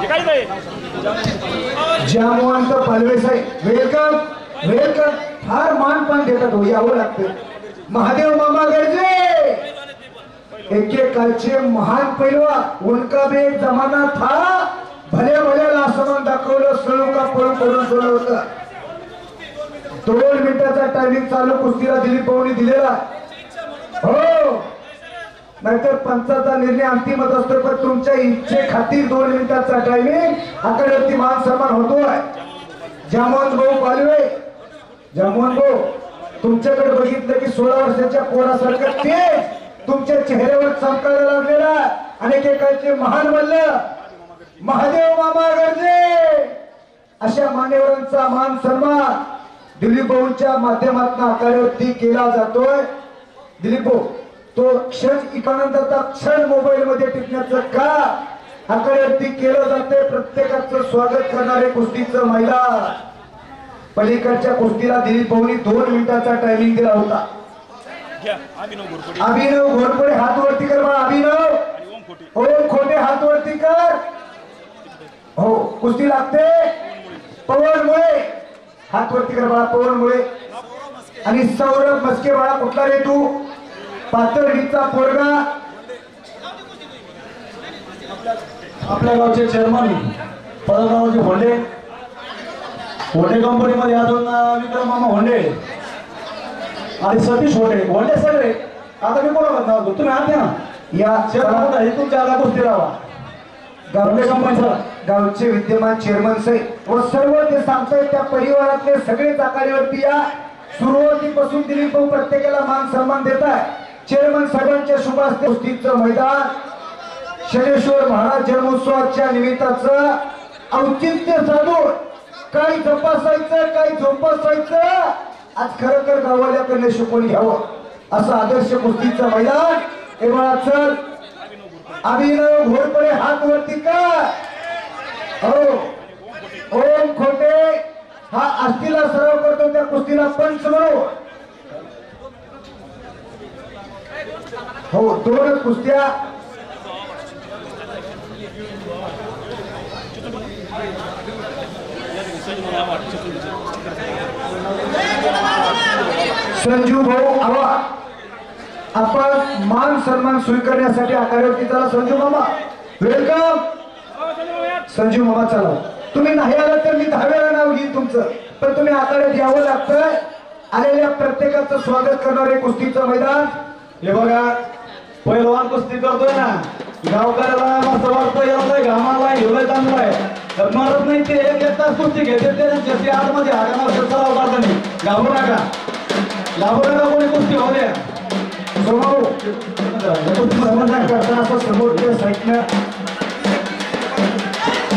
हे काय ते जामवंत पालवे साहेब वेलकम वेलकम. फार मान पण देतात हो, यावं लागतं. महादेव मामा गर्जे एकेकाळचे महान पैलवान. उनका भी एक जमाना था. भले भले आसमान दाखवलं सळू का पळू पडून सोडलं होतं. 2 मिनिटाचा टायमिंग चालू कुस्तीला दिलीप भाऊनी दिलेला हो. नाहीतर पंचाचा निर्णय अंतिमच असतो. पण तुमच्या इच्छे खातीर 2 मिनिटाचा टायमिंग आकड्यावरती मान सन्मान होतोय. जामवंत भाऊ पालवे, जामवंत भाऊ तुमच्याकडे बघितलं की 16 वर्षाच्या पोरासारखं तेज तुमच्या चेहऱ्यावर चमकायला लागलेला अनेक एकाचे महान मल्ल महादेव मामा गर्जे अशा मान्यवरांचा मान सन्मान दिलीप भाऊंच्या माध्यमातून आकड्यावरती केला जातोय. दिलीप भाऊ तो क्षण इकानंदाचा क्षण मोबाईल मध्ये टिकण्याचं का आकड्यावरती केलं जाते. प्रत्येकाचं स्वागत करणारे कुस्तीचं मैदान. पलीकडच्या कुस्तीला दिलीप भाऊनी 2 मिनिटाचा टायमिंग दिला होता. अभिनव घोरपडे हात वरती कर बा. अभिनव ओम खोटे हात वरती कर. हो कुस्ती लागते. पवन मुळे हात वरती कर बाळा. पवन मुळे आणि सौरभ मस्के बाळा. कुठला रे तू? पातळीचा पोरगा. आपल्या गावचे चेअरमन पदरावचे होंडे होंडे कंपनीमध्ये अजून विक्रम मामा होंडे आणि सतीश होंडे सगळे. आता मी कोणाला नाव घेतो तुम्ही आहात ना या चेअरमन ही तुमच्या आला कुस्ती राहा. गावचे विद्यमान चेअरमन साहेब व सर्व ते सांगतायत त्या परिवारातले सगळेच आघाडीवरती या. सुरुवातीपासून दिलीप भाऊ प्रत्येकाला मान सन्मान देत आहे. चेअरमन साहेबांच्या शुभ हस्ते कुस्तीचं मैदान शनेश्वर महाराज जन्मोत्सवाच्या निमित्ताचं औचित्य साधून काही जपासायचं काही जोपासायचं आज खरं गावाल्याकडे शिकवून घ्यावं असं आदर्श कुस्तीचं मैदान. हे बघा चल अभिनव घोरपडे हात वरती का. हो ओम खोटे हा आस्तीला सराव करतो त्या कुस्तीला पंच म्हणून. हो 2 कुस्त्या संजू भाऊ आवा. आपण मान सन्मान स्वीकारण्यासाठी आखाड्यावरती चला. संजू मामा वेलकम. संजू मामा चला. तुम्ही नाही आला तर मी 10 वेळा नाव घेईन तुमचं. पण तुम्ही आखाड्यात यावं लागतं. आलेल्या प्रत्येकाचं स्वागत करणारे कुस्तीचं मैदान. हे बघा पहिलवान कुस्ती करतोय ना गावकऱ्याला मस्त वाटतं. याला घामाला एवढं चांगलं आहे तर मरत नाही. ते 1 तास कुस्ती घेते ते आतमध्ये हाडाला सराव करता नाही. घाबरू नका कोणी कुस्ती होऊ द्या. असं समोरच्या साईडनं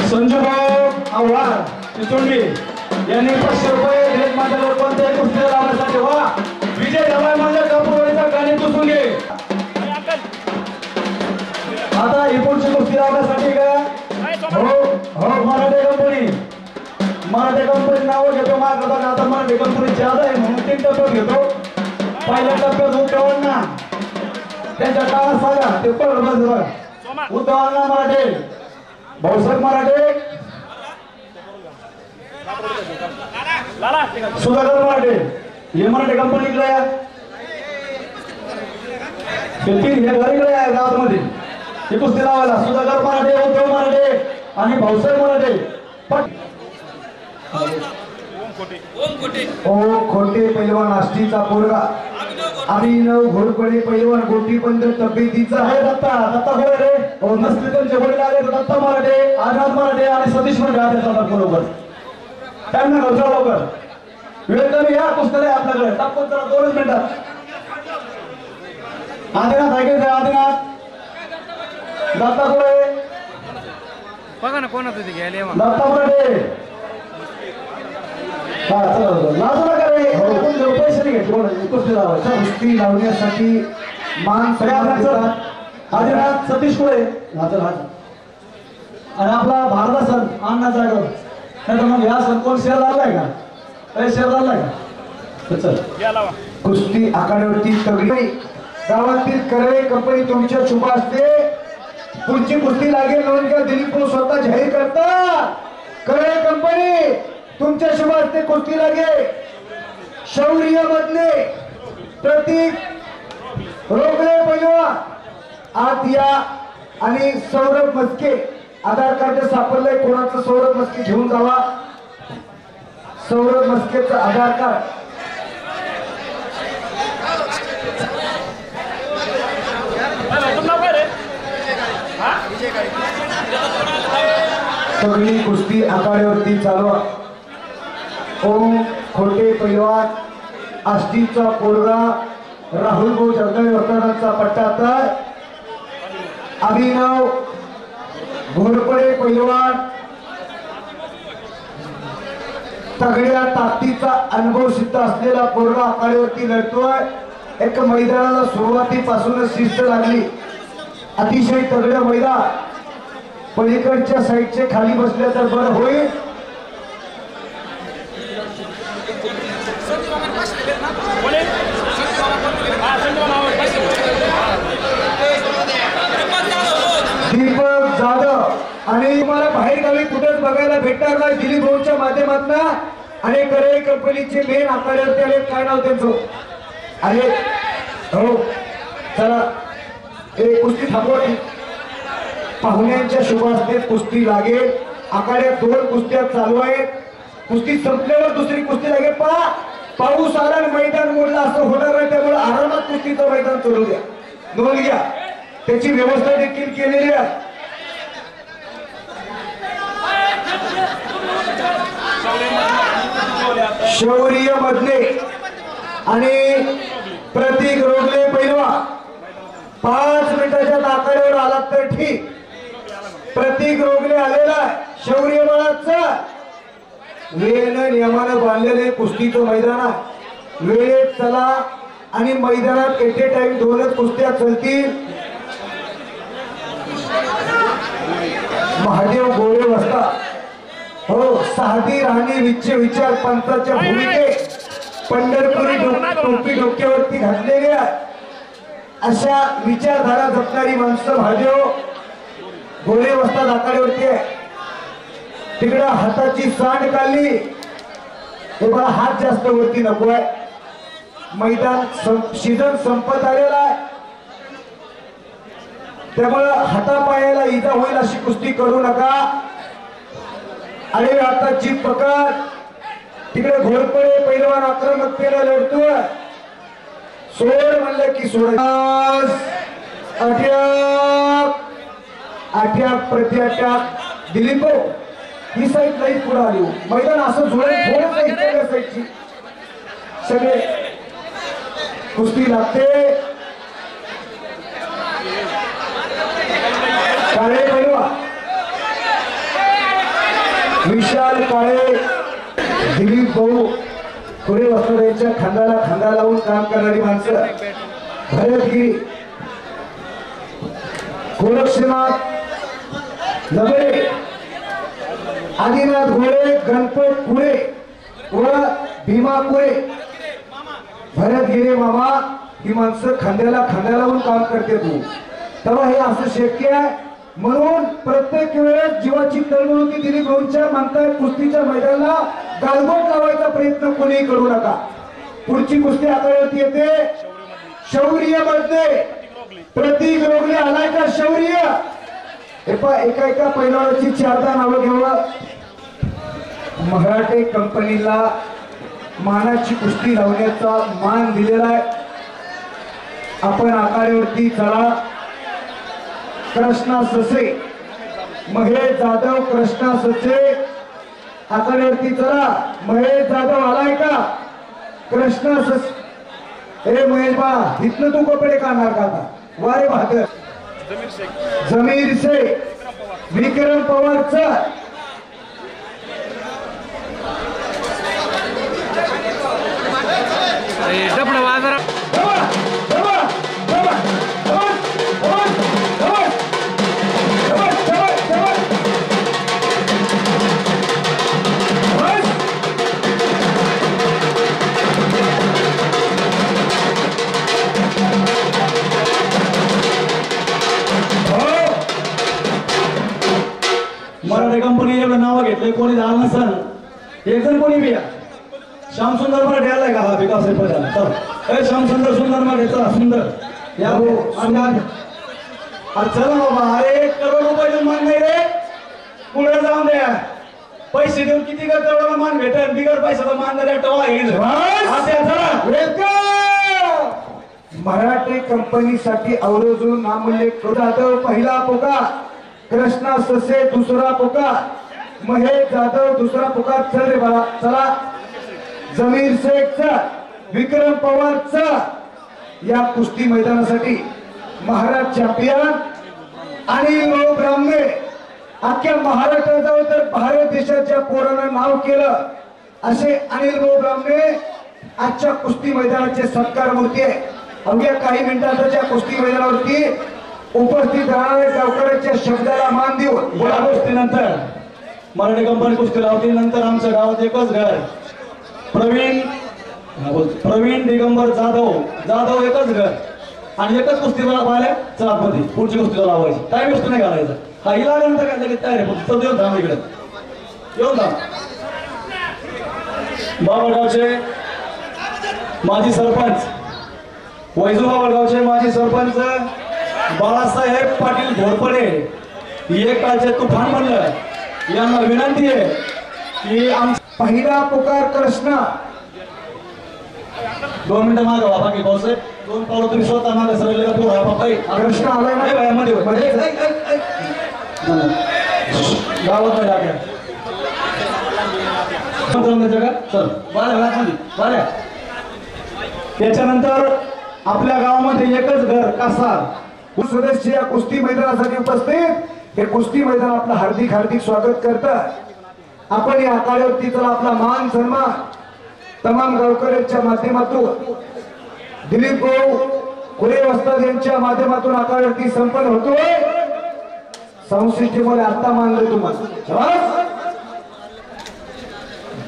संजू भाऊ आव्हाड चिचोंडी यांनी 500 रुपये दिलेत माझ्यावर कोणत्याही कुस्ती लावण्यासाठी. वा विजय झालाय माझ्या कापूरवाडीचा गाणी पुसून घे. आता ही पुढची कुस्ती लावण्यासाठी का हो मराठे कंपनी नाव घेतो. माझं आता मराठे कंपनी ज्यादा आहे म्हणून 3 टप्प्यात घेतो. पहिल्या टप्प्यात उद्धवांना त्यांच्या काळात सांगा ते उद्धवांना मराठे भाऊसाहेब मराठे सुधाकर मराठे हे मराठे कंपनीकडे आहे. हे 3 हे घरीकडे आहे गावामध्ये. हे कुस्ती लावायला सुधाकर मराठे उद्धव मराठे आणि भाऊसाहेब मराठे. ओम खोटे पैलवान आष्टीचा पोरगा. अभिनव घोरपडे पैलवान गोटी बंद तब्येतीचा आहे. दत्ता मराठे नसले त्यांचे वडील आले. दत्ता मराठे आझाद मराठे आणि सतीश मराठे आले बरोबर. त्यांना घरचा लवकर वेळ कमी या कुस्त्या आपल्याकडे टाकून जरा 2 मिनिटात. आदिनाथ ऐकायचं आदिनाथ दत्ता पुढे बघा ना कोणाचं ते घ्यायला दत्ता मराठे. लाजू नका रे. पैसे नाही घ्यायचे कुस्ती लावायचं. कुस्ती लावण्यासाठी मान सन्मान देतात. आदिनाथ सतीश पुढे हाजर आणि आपला भारत सण अण्णा जागर. नाही तर मग ह्या सण कोण शेअर झालाय का? शेअर झालाय का? चल घ्या लावा. कुस्ती आखाड्यावरती तगडी गावातील करवे कंपनी तुमच्या शुभ असते. पुढची कुस्ती लागेल नोंद घ्या. दिलीप भाऊ स्वतः जाहीर करता. करवे कंपनी तुमच्या शुभ असते कुस्ती लागेल. शौर्य मधले प्रतीक रोगले पैलवान आत या. आणि सौरभ मस्के आधार कार्ड सापडलंय कोणाचं. सौरभ मस्के घेऊन जावा. सौरभ मस्केचं आधार कार्ड. सगळी कुस्ती आखाड्यावरती चालू. ओम खोटे पैलवान आष्टीचा पोरगा राहुल भाऊ जगदाळे वर्तनाचा पट्टा तर अभिनव घोरपडे पैलवान तगड्या ताकदीचा अनुभव सिद्ध असलेला पोरगा आखाड्यावरती लढतोय. एक मैदानाला सुरुवातीपासूनच शिस्त लागली. अतिशय तगड्या मैदान. पलीकडच्या साईडचे खाली बसले तर बरं होईल. दीपक जाधव आणि तुम्हाला बाहेर गावी कुठेच बघायला भेटणार नाही. दिलीप भाऊच्या माध्यमातून आणि करवे कंपनीचे मेन आखाड्यावरती आले. काय नाव त्यांचं आले हो. चला एक कुस्ती थांबवा. पाहुण्यांच्या शुभ हस्ते कुस्ती लागेल. आखाड्यात 2 कुस्त्या चालू आहेत. कुस्ती संपल्यावर दुसरी कुस्ती लागेल. पाऊस आला आणि मैदान मोडला असं होणार नाही. त्यामुळे आरामात कुस्तीचं मैदान चालू द्या. नोंद घ्या. त्याची व्यवस्था देखील केलेली आहे. शौर्य मधले आणि प्रतीक रोगले पैलवान 5 मिनिटाच्या आखाड्यावर आलात तर ठीक. प्रतीक रोगले आलेला शौर्य बळाचा वेळेनं नियमानं बांधलेले कुस्तीचं मैदान आहे. वेळेत चला आणि मैदानात एट ए टाइम 2च कुस्त्या चलतील. महादेव गोळे वस्ता हो. साधी राहणी विच्चे विचार पंथाच्या भूमिके पंढरपुरी टोपी डोक्यावरती घातलेली आहे. अशा विचारधारा जपणारी माणसं महादेव गोळे वस्ता आखाड्यावरती आहे. तिकडं हाताची सांड काढली. हे बघा हात जास्त वरती नको आहे. मैदान सीझन संपत आलेला आहे. त्यामुळं हातापायाला इजा होईल अशी कुस्ती करू नका. आणि हाताची पकड. तिकडे घोरपडे पैलवान आक्रमकतेला लढतोय. सोड म्हणलं की सोड. अटॅक प्रति अटॅक. दिलीप भाऊ ही साईड नाही पुढे आली. मैदान असं जोडून थोडं साईडची सगळे कुस्ती लागते. काळे पैलवान विशाल काळे दिलीप भाऊ पुढे वस्ताच्या खांद्याला खांदा लावून काम करणारी माणसं. भरतगिरी गोरक्षनाथ नगरे आदिनाथ घोडे गणपत पुरे व भीमा पुरे भरतगिरी मामा ही माणसं खांद्याला खांदा लावून काम करते. तू तेव्हा हे असं शक्य आहे. म्हणून प्रत्येक वेळेस जीवाची तळमळ होती. दिलीप भाऊंच्या म्हणताय कुस्तीच्या मैदानाला गालबोट लावायचा प्रयत्न कोणीही करू नका. पुढची कुस्ती आखाड्यावरती येते. शौर्य मध्ये प्रतीक रोगले आलाय का शौर्य. एका एका पैलवानाची 4दा नावं घेऊन मराठे कंपनीला मानाची कुस्ती लावण्याचा मान दिलेला आहे. आपण आखाड्यावरती चला. कृष्णा ससे महेश जाधव कृष्णा ससे आखाड्यावरती चला. महेश जाधव आलाय का. कृष्णा ससे. हे महेश बा इथनं तू कपडे काढणार का आता. वारे बहादर जमीर शेख विक्रम पवारचा डबडा बाजारात नाव घेतले कोणी झालं नसल एक जण कोणी बी या श्याम सुंदर मराठे आलाय का हा विकास चल श्याम सुंदर मराठे चला सुंदर या हो चला बाबा अरे 1 करोड रुपये मान नाही रे पुढे जाऊन द्या पैसे देऊन किती करोड मान भेटेल बिगर पैशाचा मान मराठी कंपनीसाठी अवरोजून नामूल्य जाधव पहिला पुकार कृष्णा ससे दुसरा पुकार महेश जाधव दुसरा पुकार चल रे बाळा चला जमीर शेखचा विक्रम पवारचा या कुस्ती मैदानासाठी महाराज चॅम्पियन अनिल भाऊ ब्राह्मणे अख्ख्या महाराष्ट्राजवळ तर भारत देशाच्या पोरानं नाव केलं असे अनिल भाऊ ब्राह्मणे आजच्या कुस्ती मैदानाचे सत्कार मूर्ती आहे अवघ्या काही मिनिटांच्या कुस्ती मैदानावरती उपस्थित राहणाऱ्या गावकऱ्यांच्या शब्दाला मान देऊन या गोष्टीनंतर मराठी कंपनी कुस्ती लावती नंतर आमच्या गावात एकच घर प्रवीण दिगंबर जाधव एकच घर आणि एकच कुस्ती पाहिल्या चला मध्ये पुढची कुस्ती लावायची काय गोष्ट नाही घालायचं हा हिला आल्यानंतर काय लगेच तयार आहे फक्त येऊन थांब इकडे येऊन थांब बाबळगावचे माजी सरपंच वैजू बाबळगावचे माजी सरपंच बाळासाहेब पाटील घोरपडे एक कालचे तुफान म्हणलं यांना विनंती आहे की पहिला पुकार कृष्णा 2 मिनिटं मागे वा बाकी भाऊसाहेब 2 पावलं तुम्ही स्वतः मागे सरले का पोरा बापाई कृष्णा आलाय नाही बाया मध्ये गावात नाही लागल्या चल बाळ्या त्याच्यानंतर आपल्या गावामध्ये एकच घर कासार सदस्य या कुस्ती मैदानासाठी उपस्थित हे कुस्ती मैदान आपलं हार्दिक स्वागत करतं आपण या आखाड्यावरती चला आपला मान सन्मान तमाम गावकऱ्यांच्या माध्यमातून दिलीप भाऊ कुरे वस्ताद यांच्या माध्यमातून आखाड्यावरती संपन्न होतोय संस्कृतीमुळे आता मानलं तुम्हाला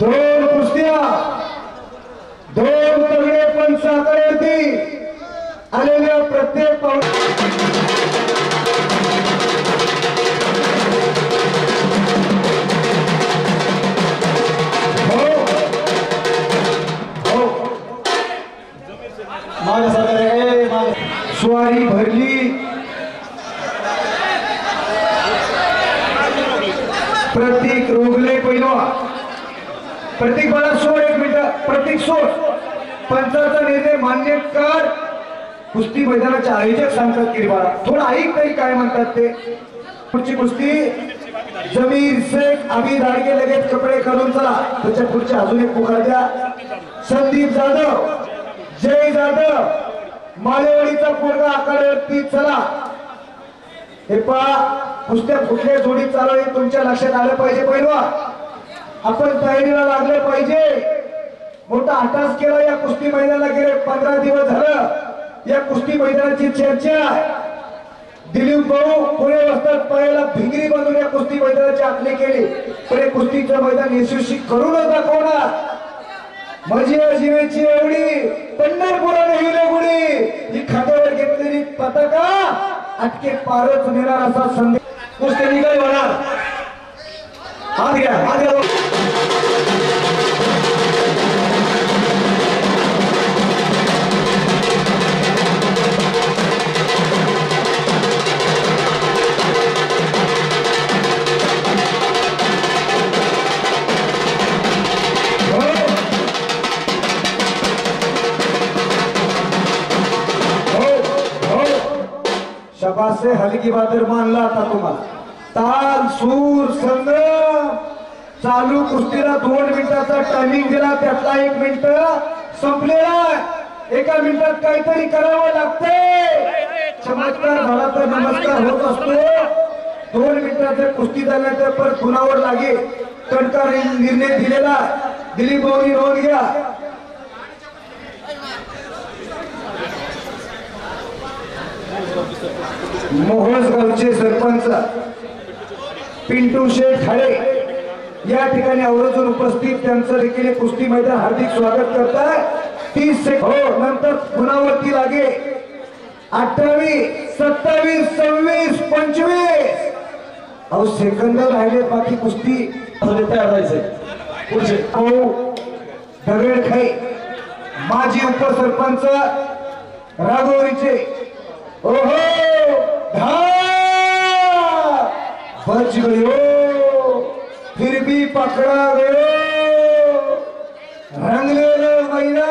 2 कुस्त्या 2 तगडे पंच आखाड्यावरती आलेल्या प्रत्येक स्वारी भरली प्रतीक रोगले पहिलवा प्रतीक बाळा सोड 1 मिनिट प्रतीक सोड पंचाचा निर्णय मान्य कर कुस्ती मैदानाचे आयोजक सांगतात की बाळा थोडं ऐक तरी काय म्हणतात ते पुढची कुस्ती जमीर शेख आबी दाडगे लगेच कपडे घालून चला त्याच्या पुढच्या अजून एक पुकार द्या संदीप जाधव जय जाधव मालेवाडीचा पोरगा आखाड्यावरती चला हे पहा कुस्त्या कुठल्या जोडी चालू आहे तुमच्या लक्षात आलं पाहिजे पहिला आपण तयारीला लागलं पाहिजे मोठा अटास केला या कुस्ती मैदानाला गेले 15 दिवस झालं या कुस्ती मैदानाची चर्चा दिलीप भाऊ पुणे वस्तात पायाला भिंगरी बांधून या कुस्ती मैदानाची आखणी केली पण हे कुस्तीचं मैदान यशस्वी करूनच दाखवणार माझी जीवेची एवढी पंढरपुराने हिरे गुढी ही खात्यावर घेतलेली पताका अटके पारच नेणार असा संदेश कुस्ती निघाली होणार हात घ्या शाबाश से हलकी बादर मानला आता तुम्हाला ताल सूर संग चालू कुस्तीला 2 मिनिटाचा टायमिंग दिला त्यातला 1 मिनिट संपलेला 1 मिनिटात काहीतरी करावं लागते चमत्कार झाला तर नमस्कार होत असतो 2 मिनिटाचा कुस्ती झाल्यानंतर परत कुणावर लागे तडका निर्णय दिलेला दिलीप भाऊनी नोंद घ्या मोहोळगावचे सरपंच पिंटू शेठ ठाळे या ठिकाणी आवर्जून उपस्थित त्यांचं देखील कुस्ती मैदान हार्दिक स्वागत करतात 30 सेकंद नंतर पुनावरती लागे 28 27 26 25 सेकंद राहिले बाकी कुस्ती तयार राहायचंय पुढचे दगडखाई माजी उपसरपंच राघोरीचे ओहो बच गयो फिर भी पकड़ा गयो रंगलेले मैना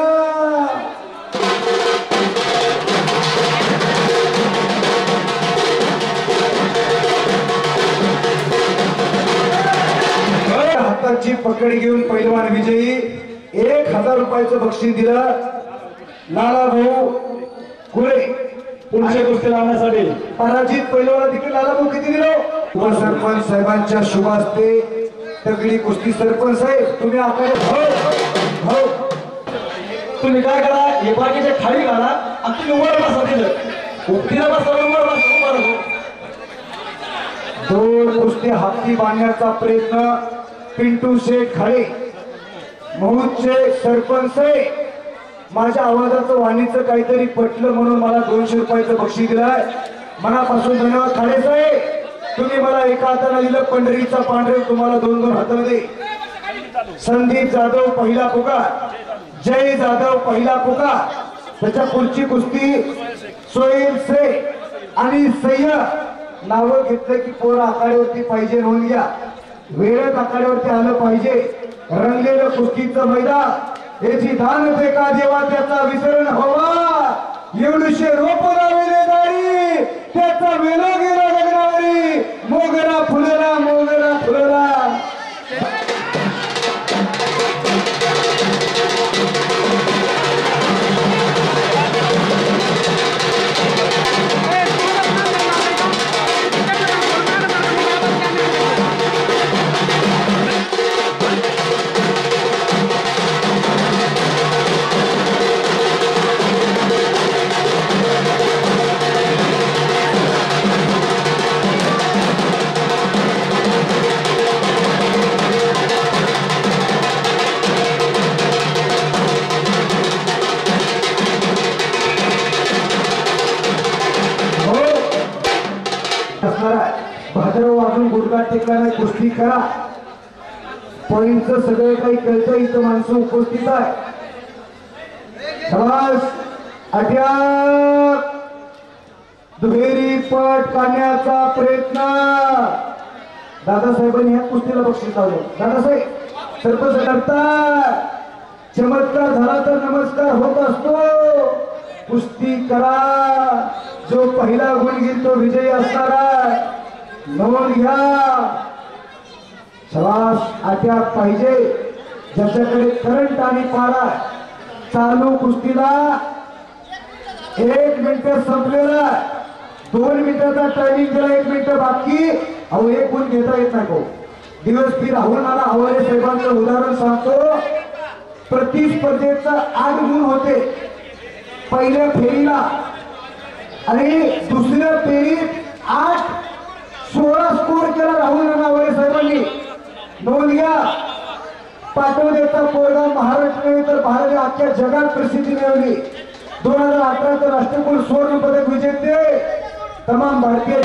हाताची पकड घेऊन पैलवान विजयी 1000 रुपयाचं बक्षीस दिलं लाला भाऊ कुळे पुढच्या गोष्टी लावण्यासाठी पराजित पैलवान देखील लाला भाऊ किती दिलं उपसरपंच साहेबांच्या शुभ हस्ते तगडी कुस्ती सरपंच साहेब तुम्ही आकडे तुम्ही काय करा हे बाकीचे खाली घाला आणि तुम्ही वर बसा तिथं तिला बसा वर बसा दोन कुस्ती हाती बांधण्याचा प्रयत्न पिंटू शेठ खाडे महूदचे सरपंच माझ्या आवाजाचं वाणीचं काहीतरी पटलं म्हणून मला 200 रुपयाचं बक्षीस दिलंय मनापासून धन्यवाद खाडे साहेब तुम्ही मला एका हाताला दिलं पंढरीचा पांढरे तुम्हाला 2 हातामध्ये संदीप जाधव पहिला पुकार जय जाधव पहिला पुकार त्याच्या पुढची कुस्ती सोहेल शेख आणि सय्यद नावं घेतलं की पोरं आखाड्यावरती पाहिजे नोंद घ्या वेळेत आखाड्यावरती आलं पाहिजे रंगलेलं कुस्तीचं मैदान याची दान फेका जेव्हा त्याचा विसरण हवा एवढीशे रोप लावले दारी त्याचा वेलो गेला गगनावरी मोगरा फुलला मोगरा फुलला भाद्रव अजून गुडघा टेकला नाही कुस्ती करा पॉईंटचं सगळे काही कळतं इथं माणसं उपस्थित आहे अद्याप दुहेरी पट काढण्याचा प्रयत्न दादासाहेबांनी ह्या कुस्तीला बक्षीस लावलं दादासाहेब सरपंच करतात चमत्कार झाला तर नमस्कार होत असतो कुस्ती करा जो पहिला गुण घेईल तो विजयी असणार आहे नोंद घ्या शबास अद्याप पाहिजे ज्याच्याकडे करंट आणि पारा चालू कुस्तीला 1 मिनिट संपलेला 2 मिनिटाचा टायमिंग दिला 1 मिनिट बाकी अहो 1 गुण घेता येत नाही को दिवस पी राहुल मला आवारे साहेबांचं उदाहरण सांगतो प्रतिस्पर्धेचा 8 गुण होते पहिल्या फेरीला आणि दुसऱ्या फेरीत 16 स्कोर केला राहुल नावारे साहेबांनी नोंद घ्या पाटोद्याचा पोरगा महाराष्ट्र नव्हे तर भारत अख्ख्या जगात प्रसिद्धी मिळवली 2018 राष्ट्रकुल स्वर्ण पदक विजेते तमाम भारतीय